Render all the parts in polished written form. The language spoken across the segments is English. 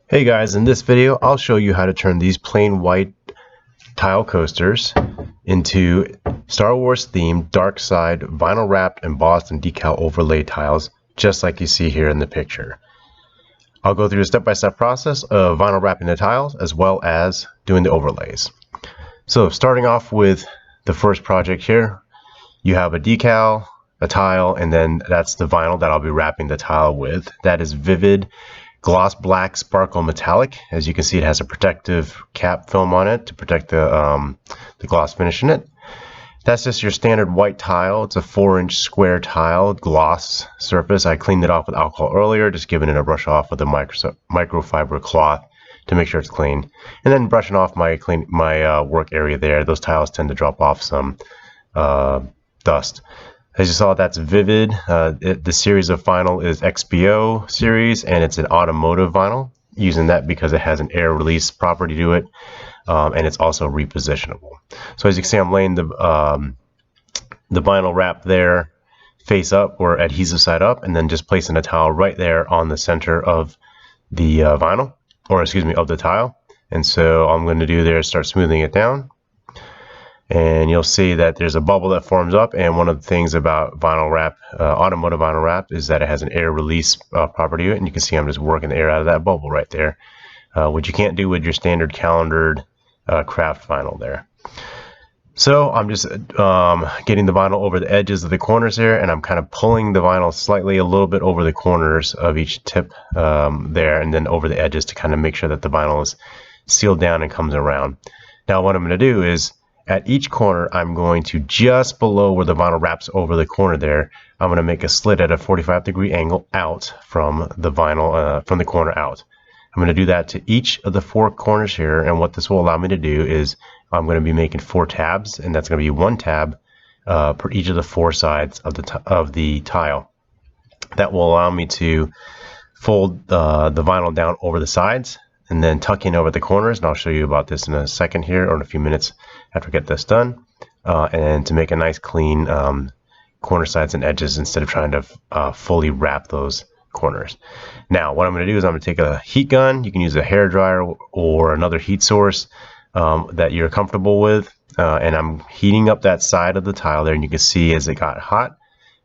Hey guys, in this video I'll show you how to turn these plain white tile coasters into Star Wars themed dark side vinyl wrapped, embossed, and decal overlay tiles, just like you see here in the picture. I'll go through a step-by-step process of vinyl wrapping the tiles as well as doing the overlays. So starting off with the first project here, you have a decal, a tile, and then that's the vinyl that I'll be wrapping the tile with. That is Vivid Gloss Black Sparkle Metallic. As you can see, it has a protective cap film on it to protect the gloss finish in it. That's just your standard white tile. It's a 4-inch square tile, gloss surface. I cleaned it off with alcohol earlier, just giving it a brush off with a microfiber cloth to make sure it's clean. And then brushing off my work area there. Those tiles tend to drop off some dust. As you saw, that's Vivid. The series of vinyl is XPO series, and it's an automotive vinyl. Using that because it has an air release property to it, and it's also repositionable. So as you can see, I'm laying the vinyl wrap there face up or adhesive side up, and then just placing a towel right there on the center of the vinyl, or excuse me, of the tile. And so all I'm going to do there is start smoothing it down. And you'll see that there's a bubble that forms up, and one of the things about vinyl wrap, automotive vinyl wrap, is that it has an air release property to it, and you can see I'm just working the air out of that bubble right there, which you can't do with your standard calendared craft vinyl there. So I'm just getting the vinyl over the edges of the corners here, and I'm kind of pulling the vinyl slightly a little bit over the corners of each tip there, and then over the edges to kind of make sure that the vinyl is sealed down and comes around. Now what I'm going to do is, at each corner, I'm going to, just below where the vinyl wraps over the corner there, I'm going to make a slit at a 45-degree angle out from the vinyl, from the corner out. I'm going to do that to each of the 4 corners here, and what this will allow me to do is I'm going to be making 4 tabs, and that's going to be 1 tab per each of the 4 sides of the tile. That will allow me to fold the vinyl down over the sides, and then tuck in over the corners, and I'll show you about this in a second here, or in a few minutes after I get this done, and to make a nice clean corner sides and edges instead of trying to fully wrap those corners. Now what I'm going to do is I'm going to take a heat gun. You can use a hair dryer or another heat source that you're comfortable with, and I'm heating up that side of the tile there, and you can see as it got hot,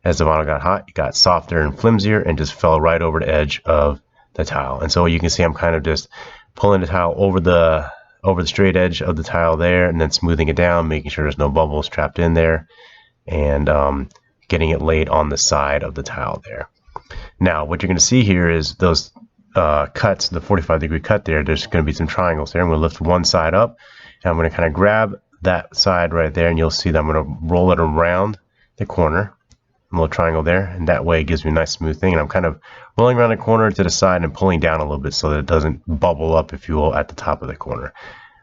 as the vinyl got hot, it got softer and flimsier and just fell right over the edge of the tile. And so you can see I'm kind of just pulling the tile over the straight edge of the tile there, and then smoothing it down, making sure there's no bubbles trapped in there, and getting it laid on the side of the tile there. Now what you're going to see here is those cuts, the 45-degree cut there, there's going to be some triangles there. I'm going to lift one side up, and I'm going to kind of grab that side right there, and you'll see that I'm going to roll it around the corner, a little triangle there, and that way it gives me a nice smooth thing. And I'm kind of rolling around the corner to the side and pulling down a little bit so that it doesn't bubble up, if you will, at the top of the corner.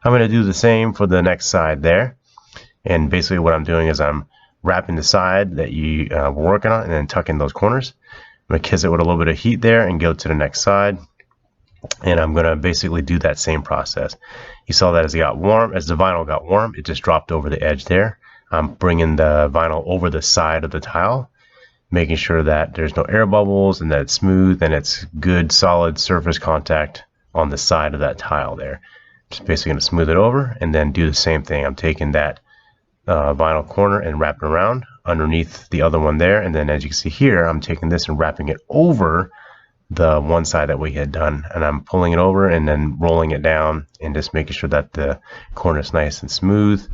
I'm going to do the same for the next side there, and basically what I'm doing is I'm wrapping the side that you were working on and then tucking those corners. I'm going to kiss it with a little bit of heat there and go to the next side, and I'm going to basically do that same process. You saw that as it got warm, as the vinyl got warm, it just dropped over the edge there. I'm bringing the vinyl over the side of the tile, making sure that there's no air bubbles and that it's smooth and it's good solid surface contact on the side of that tile there. Just basically going to smooth it over and then do the same thing. I'm taking that vinyl corner and wrapping around underneath the other one there, and then as you can see here, I'm taking this and wrapping it over the one side that we had done, and I'm pulling it over and then rolling it down and just making sure that the corner is nice and smooth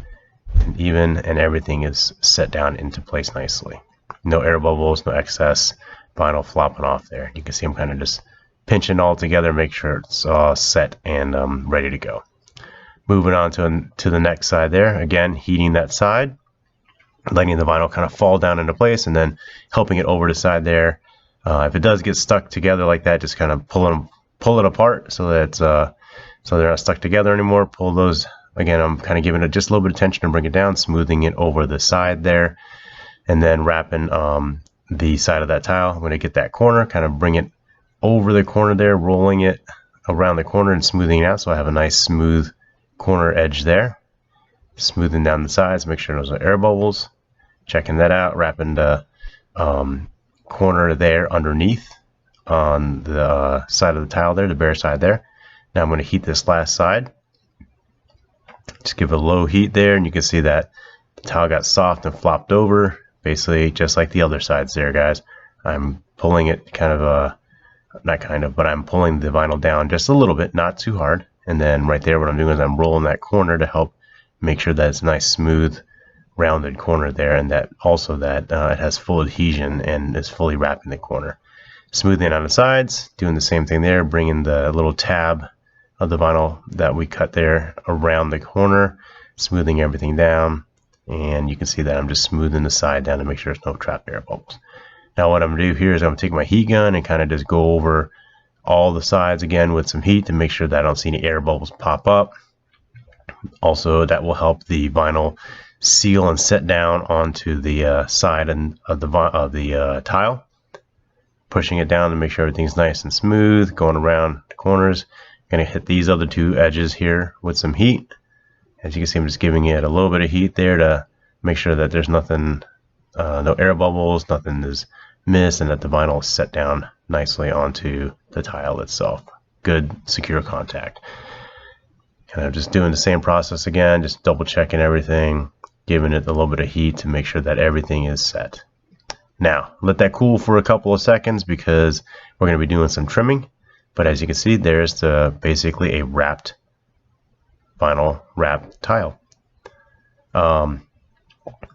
and even, and everything is set down into place nicely. No air bubbles, no excess vinyl flopping off there. You can see I'm kind of just pinching it all together, make sure it's all set and ready to go. Moving on to the next side there, again heating that side, letting the vinyl kind of fall down into place, and then helping it over the side there. If it does get stuck together like that, just kind of pull it apart so that so they're not stuck together anymore. Pull those, again I'm kind of giving it just a little bit of tension and bring it down, smoothing it over the side there, and then wrapping the side of that tile. I'm going to get that corner, kind of bring it over the corner there, rolling it around the corner and smoothing it out so I have a nice smooth corner edge there. Smoothing down the sides, make sure there's no air bubbles. Checking that out, wrapping the corner there underneath on the side of the tile there, the bare side there. Now I'm going to heat this last side. Just give it a low heat there, and you can see that the tile got soft and flopped over, basically just like the other sides there, guys. I'm pulling it but I'm pulling the vinyl down just a little bit, not too hard. And then right there, what I'm doing is I'm rolling that corner to help make sure that it's a nice, smooth, rounded corner there, and that also that it has full adhesion and is fully wrapping the corner. Smoothing on the sides, doing the same thing there, bringing the little tab of the vinyl that we cut there around the corner, smoothing everything down. And you can see that I'm just smoothing the side down to make sure there's no trapped air bubbles. Now what I'm going to do here is I'm going to take my heat gun and kind of just go over all the sides again with some heat to make sure that I don't see any air bubbles pop up. Also, that will help the vinyl seal and set down onto the side of the tile. Pushing it down to make sure everything's nice and smooth, going around the corners. Going to hit these other two edges here with some heat. As you can see, I'm just giving it a little bit of heat there to make sure that there's nothing, no air bubbles, nothing is missed, and that the vinyl is set down nicely onto the tile itself. Good, secure contact. Kind of just doing the same process again, just double checking everything, giving it a little bit of heat to make sure that everything is set. Now, let that cool for a couple of seconds because we're going to be doing some trimming. But as you can see, there's basically a wrapped vinyl wrapped tile.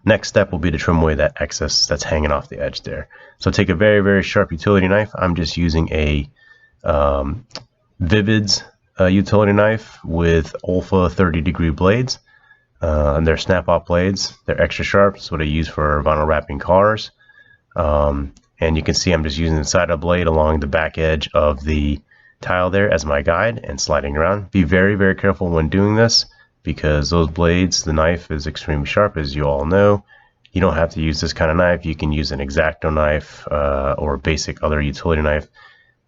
Next step will be to trim away that excess that's hanging off the edge there. So take a very, very sharp utility knife. I'm just using a Vivid's utility knife with Olfa 30-degree blades. And they're snap-off blades. They're extra sharp. That's what I use for vinyl wrapping cars. And you can see I'm just using the side of the blade along the back edge of the tile there as my guide and sliding around. Be very, very careful when doing this because those blades, the knife is extremely sharp, as you all know. You don't have to use this kind of knife. You can use an X-Acto knife or a basic other utility knife.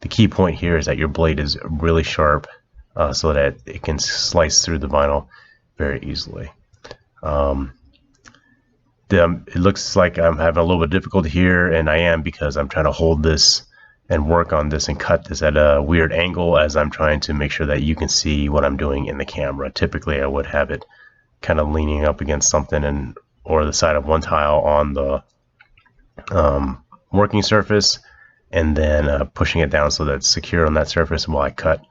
The key point here is that your blade is really sharp so that it can slice through the vinyl very easily. It looks like I'm having a little bit of difficulty here, and I am because I'm trying to hold this and work on this and cut this at a weird angle as I'm trying to make sure that you can see what I'm doing in the camera. Typically, I would have it kind of leaning up against something or the side of one tile on the working surface, and then pushing it down so that it's secure on that surface while I cut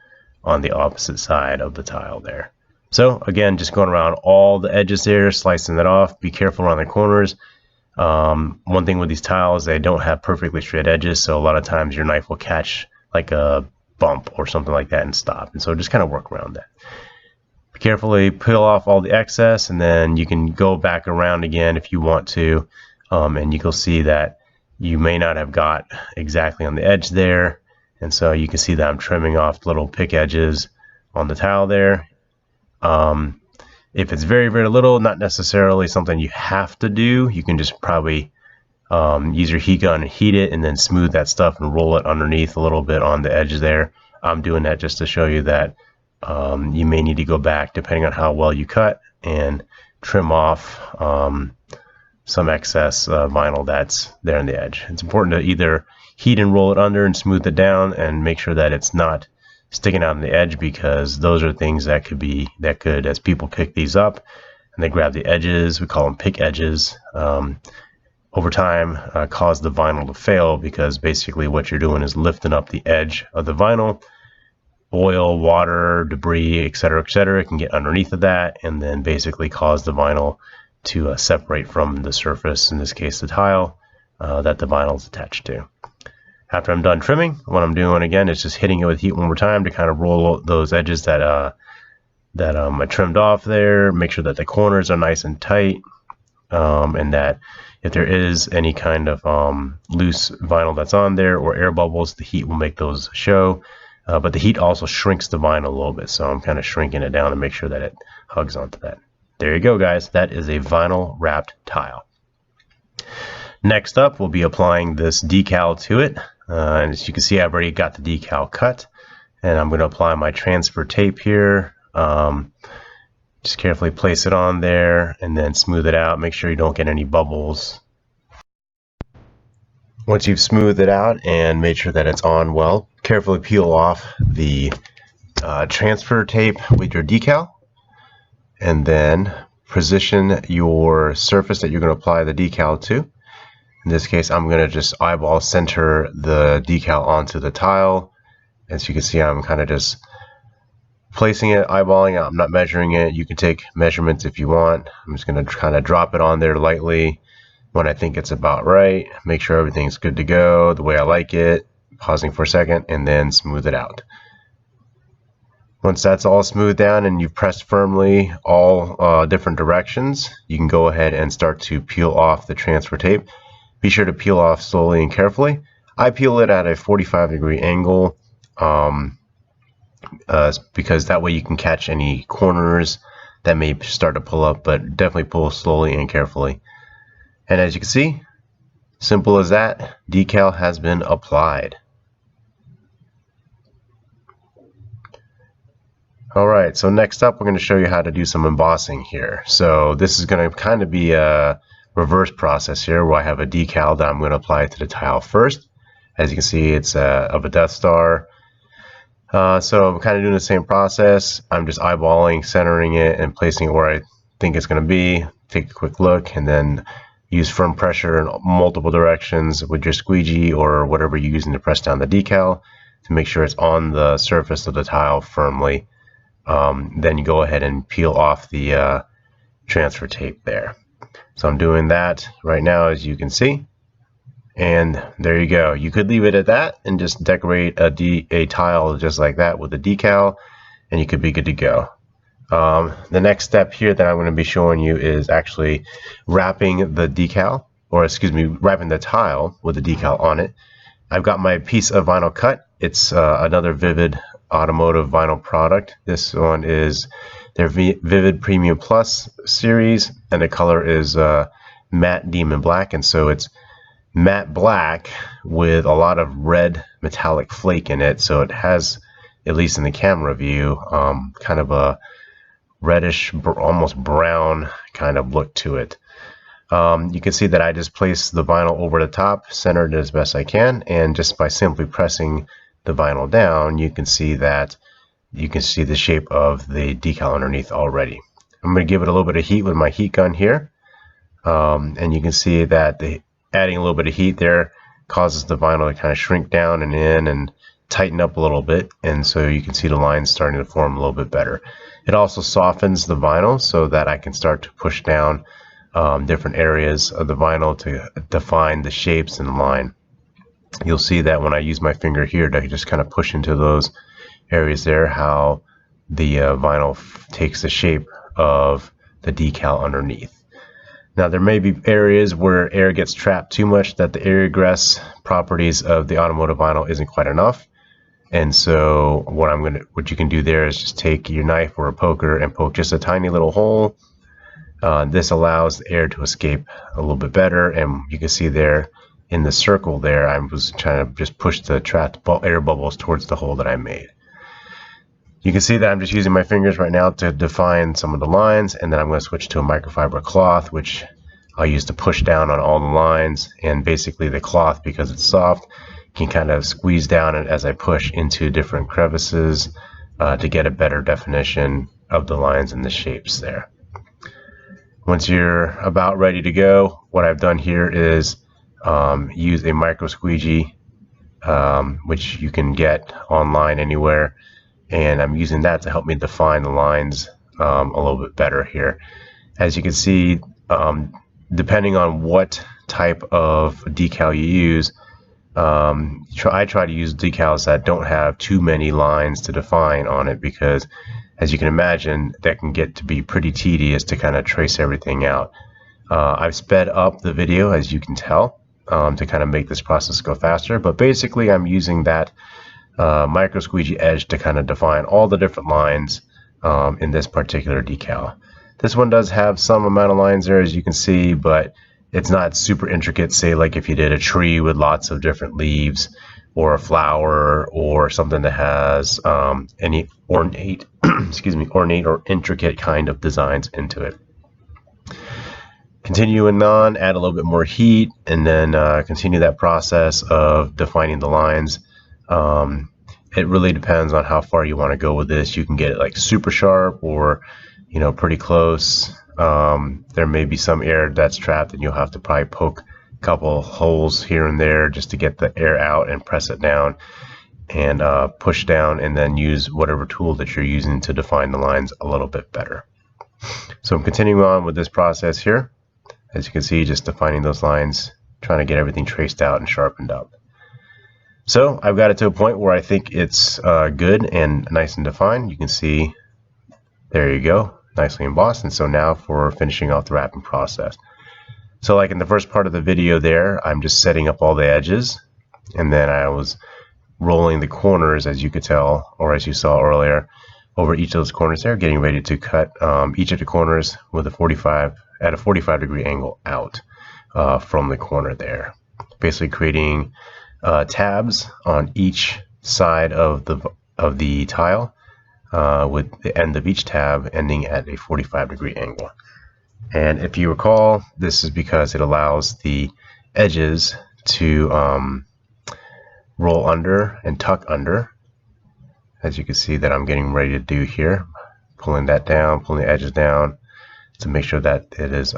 on the opposite side of the tile there. So again, just going around all the edges there, slicing it off. Be careful around the corners. One thing with these tiles, they don't have perfectly straight edges, so a lot of times your knife will catch like a bump or something like that and stop. And so just kind of work around that. Carefully peel off all the excess, and then you can go back around again if you want to, and you can see that you may not have got exactly on the edge there. And so you can see that I'm trimming off little pick edges on the tile there. If it's very, very little, not necessarily something you have to do. You can just probably use your heat gun and heat it and then smooth that stuff and roll it underneath a little bit on the edge there. I'm doing that just to show you that you may need to go back depending on how well you cut and trim off some excess vinyl that's there on the edge. It's important to either heat and roll it under and smooth it down and make sure that it's not sticking out on the edge, because those are things that could, as people pick these up and they grab the edges, we call them pick edges, over time cause the vinyl to fail, because basically what you're doing is lifting up the edge of the vinyl. Oil, water, debris, etc., can get underneath of that and then basically cause the vinyl to separate from the surface, in this case the tile, that the vinyl is attached to. After I'm done trimming, what I'm doing again is just hitting it with heat one more time to kind of roll those edges that I trimmed off there, make sure that the corners are nice and tight, and that if there is any kind of loose vinyl that's on there or air bubbles, the heat will make those show. But the heat also shrinks the vinyl a little bit, so I'm kind of shrinking it down to make sure that it hugs onto that. There you go, guys. That is a vinyl wrapped tile. Next up, we'll be applying this decal to it. And as you can see, I've already got the decal cut, and I'm going to apply my transfer tape here. Just carefully place it on there and then smooth it out. Make sure you don't get any bubbles. Once you've smoothed it out and made sure that it's on well, carefully peel off the transfer tape with your decal, and then position your surface that you're going to apply the decal to. In this case, I'm going to just eyeball center the decal onto the tile. As you can see, I'm kind of just placing it, eyeballing it. I'm not measuring it. You can take measurements if you want. I'm just going to kind of drop it on there lightly when I think it's about right. Make sure everything's good to go the way I like it. Pausing for a second, and then smooth it out. Once that's all smoothed down and you've pressed firmly all different directions, you can go ahead and start to peel off the transfer tape. Be sure to peel off slowly and carefully. I peel it at a 45-degree angle because that way you can catch any corners that may start to pull up, but definitely pull slowly and carefully. And as you can see, simple as that, decal has been applied. Alright, so next up we're going to show you how to do some embossing here. So this is going to kind of be a reverse process here, where I have a decal that I'm going to apply to the tile first. As you can see, it's of a Death Star. So I'm kind of doing the same process. I'm just eyeballing, centering it, and placing it where I think it's going to be. Take a quick look, and then use firm pressure in multiple directions with your squeegee or whatever you're using to press down the decal to make sure it's on the surface of the tile firmly. Then you go ahead and peel off the transfer tape there. So I'm doing that right now, as you can see, and there you go. You could leave it at that and just decorate a tile just like that with a decal, and you could be good to go. The next step here that I'm going to be showing you is actually wrapping the decal, or excuse me, wrapping the tile with the decal on it. I've got my piece of vinyl cut. It's another Vivid automotive vinyl product. This one is their Vivid Premium Plus series, and the color is matte demon black, and so it's matte black with a lot of red metallic flake in it, so it has, at least in the camera view, kind of a reddish, almost brown kind of look to it. You can see that I just placed the vinyl over the top, centered it as best I can, and just by simply pressing the vinyl down, you can see that the shape of the decal underneath already. I'm going to give it a little bit of heat with my heat gun here, and you can see that adding a little bit of heat there causes the vinyl to kind of shrink down and in and tighten up a little bit, and so you can see the lines starting to form a little bit better. It also softens the vinyl so that I can start to push down different areas of the vinyl to define the shapes in the line. You'll see that when I use my finger here to just kind of push into those areas there, how the vinyl takes the shape of the decal underneath. Now there may be areas where air gets trapped too much, that the air egress properties of the automotive vinyl isn't quite enough, and so what you can do there is just take your knife or a poker and poke just a tiny little hole. This allows the air to escape a little bit better, and you can see there in the circle there, I was trying to just push the trapped air bubbles towards the hole that I made. You can see that I'm just using my fingers right now to define some of the lines, and then I'm going to switch to a microfiber cloth, which I'll use to push down on all the lines. And basically the cloth, because it's soft, can kind of squeeze down it as I push into different crevices to get a better definition of the lines and the shapes there. Once you're about ready to go, what I've done here is use a micro squeegee, which you can get online anywhere, and I'm using that to help me define the lines a little bit better here. As you can see, depending on what type of decal you use, I try to use decals that don't have too many lines to define on it, because as you can imagine, that can get to be pretty tedious to kind of trace everything out. I've sped up the video, as you can tell, to kind of make this process go faster, but basically I'm using that micro squeegee edge to kind of define all the different lines in this particular decal. This one does have some amount of lines there, as you can see, but it's not super intricate, say like if you did a tree with lots of different leaves, or a flower, or something that has any ornate ornate or intricate kind of designs into it. Continuing on, add a little bit more heat, and then continue that process of defining the lines. it really depends on how far you want to go with this. You can get it like super sharp or, you know, pretty close. There may be some air that's trapped and you'll have to probably poke a couple holes here and there just to get the air out and press it down and push down, and then use whatever tool that you're using to define the lines a little bit better. So I'm continuing on with this process here. As you can see, just defining those lines, trying to get everything traced out and sharpened up. So I've got it to a point where I think it's good and nice and defined. You can see, there you go, nicely embossed. And so now for finishing off the wrapping process. So like in the first part of the video there, I'm just setting up all the edges, and then I was rolling the corners, as you could tell, or as you saw earlier, over each of those corners there, getting ready to cut each of the corners with a 45 degree angle out from the corner there, basically creating tabs on each side of the tile, with the end of each tab ending at a 45 degree angle. And if you recall, this is because it allows the edges to roll under and tuck under, as you can see that I'm getting ready to do here, pulling that down, pulling the edges down to make sure that it is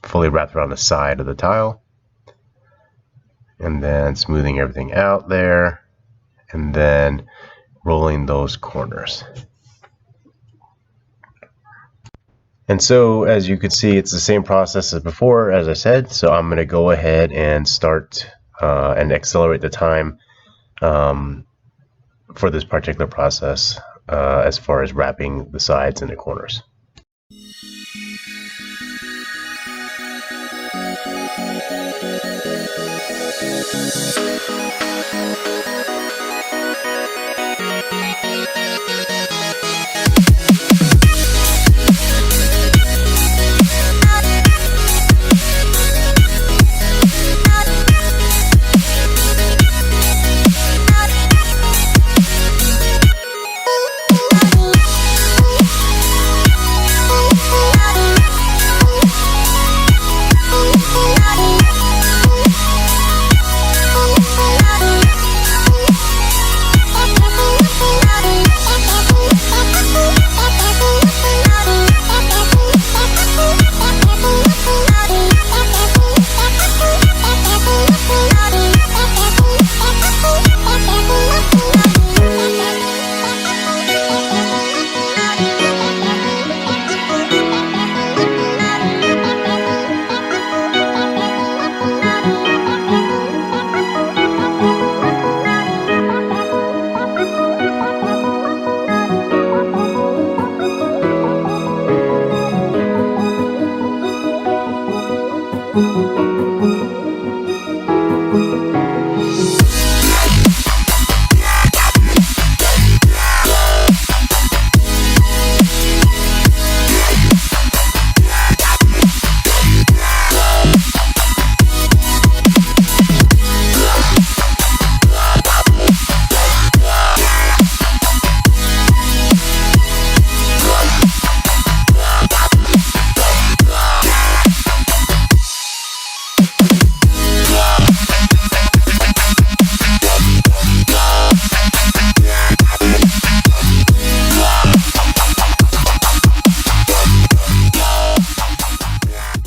fully wrapped around the side of the tile, and then smoothing everything out there, and then rolling those corners. And so as you can see, it's the same process as before, as I said. So I'm going to go ahead and start and accelerate the time for this particular process as far as wrapping the sides and the corners.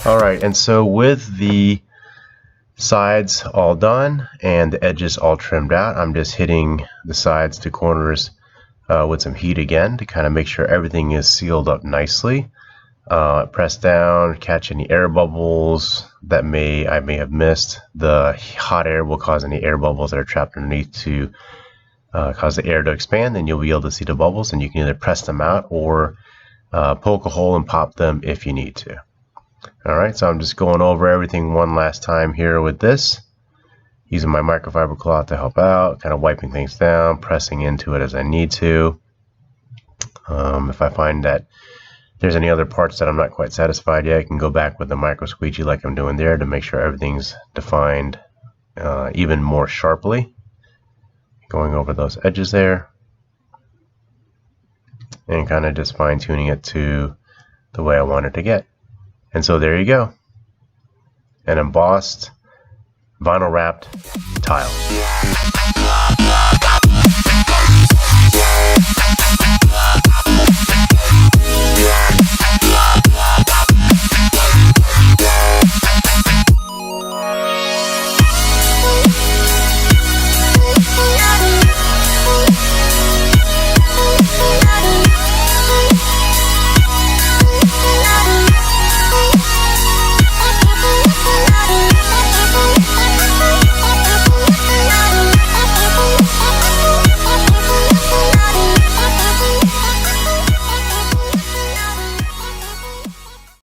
Alright, and so with the sides all done and the edges all trimmed out, I'm just hitting the sides to corners with some heat again to kind of make sure everything is sealed up nicely. Press down, catch any air bubbles that I may have missed. The hot air will cause any air bubbles that are trapped underneath to cause the air to expand, and you'll be able to see the bubbles, and you can either press them out or poke a hole and pop them if you need to. Alright, so I'm just going over everything one last time here with this, using my microfiber cloth to help out, kind of wiping things down, pressing into it as I need to. If I find that there's any other parts that I'm not quite satisfied yet, I can go back with the micro squeegee like I'm doing there to make sure everything's defined even more sharply. Going over those edges there and kind of just fine tuning it to the way I want it to get. And so there you go, an embossed vinyl wrapped tile.